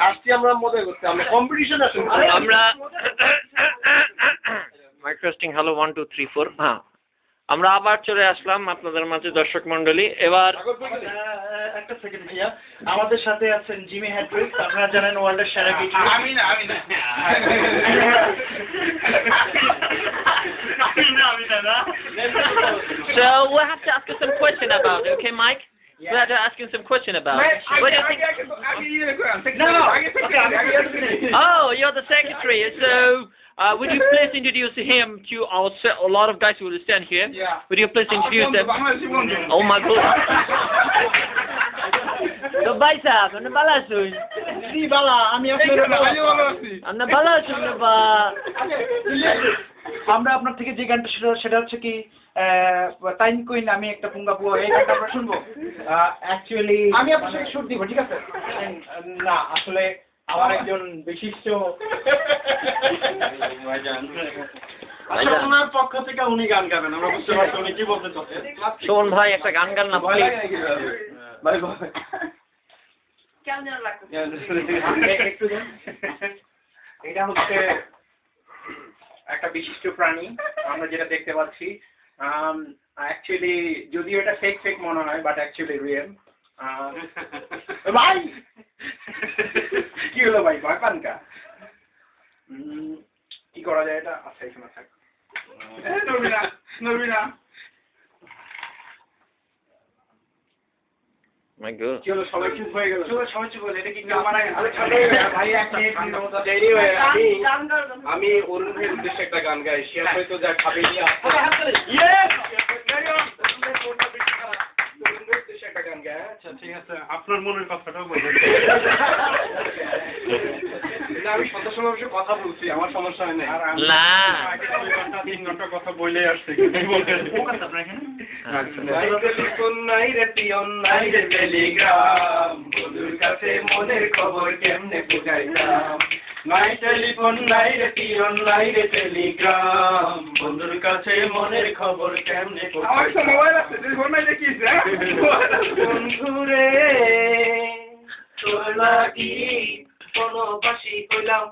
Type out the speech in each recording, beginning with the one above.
আসছি আমরা মজা করতে, আমরা কম্পিটিশন আছে, আমরা মাইক্রোস্টিং হ্যালো 1 2 3 4 হ্যাঁ আমরা আবার চলে আসলাম আপনাদের মাঝে দর্শক মণ্ডলী। এবার একটা সেকেন্ড ভাইয়া, আমাদের সাথে আছেন জিমি হ্যাড্রিক্স, আপনারা জানেন ওয়ার্ল্ডের সেরা গিটারিস্ট। আমি না So we'll have to ask you some question about it, okay, Mike? Yeah. We'll have to ask you some question about it. What do you think? Oh, you're the secretary. So would you please introduce him to a lot of guys who will stand here? Yeah. Would you please introduce them? Oh my God. So bhai sahab, amna bala asun. জি বালা, আমি Amna bala asun ba. আমরা আপনার থেকে যে গানটা সেটা হচ্ছে কি time queen আমি একটা পুঙ্গা পুয়া, এই গানটা আমরা শুনবো। অ্যাকচুয়ালি আমি আপনার সাথে সুর দিব, ঠিক আছে? না আসলে আমার একজন বিশিষ্ট ওনার পক্ষ থেকে উনি গান গাবেন, আমরা বুঝতে পারছি উনি কি বলতে চাচ্ছেন। শোন ভাই একটা গান গান না please. ভাই কেমন লাগছে একটু দেন। এটা হচ্ছে একটা বিশিষ্ট প্রাণী আমরা যেটা দেখতে পাচ্ছি, অ্যাকচুয়ালি যদিও এটা ফেক মনে হয়, বাট অ্যাকচুয়ালি রিয়েল। ভাই কি হলো ভাই, ভয় পান কা? কি করা যায় এটা? আচ্ছা এখানে থাক, নড়বি না। My God. চলো সবাই চুপ হয়ে গেল, সবাই চুপ হলে এটা কি ভাই আমি অরুণ ভাইয়ের উদ্দেশ্যে একটা গান গাই, সে হয়তো যা খাবে একটা গান গায়। আচ্ছা ঠিক আছে, আপনার মনের কথাটাও বলবেন। আমি সন্তোষের কথা বলছি, আমার সমস্যা হয় না। না 3 ঘন্টা কথা বলে আসছে, টেলিগ্রাম বন্ধুর কাছে মনের খবর কেমনে বুঝাইতাম। নাই টেলিফোন নাই রে পিয়ন নাই রে টেলিগ্রাম বন্ধুর কাছে মনের খবর কেমনে বন্ধুরে তোর লাগি কোনো বাসি কইলাম।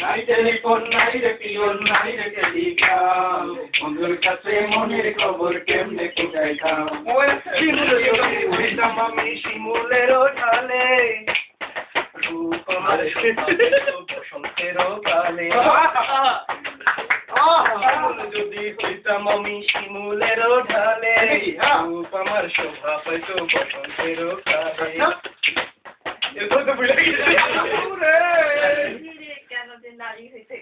নাই টেলিফোন নাই রে পিয়ন নাই রে টেলিগ্রাম বন্ধুর কাছে মনের খবর কেমনে বুঝাইতাম। আমি শিমুলেরও ঢালে বসন্তেরও কালে যদি হইতাম আমি শিমুলেরও ঢালে রূপ আমার শোভা হয়তো বসন্তেরও কালে। কেন যে নারী হইতে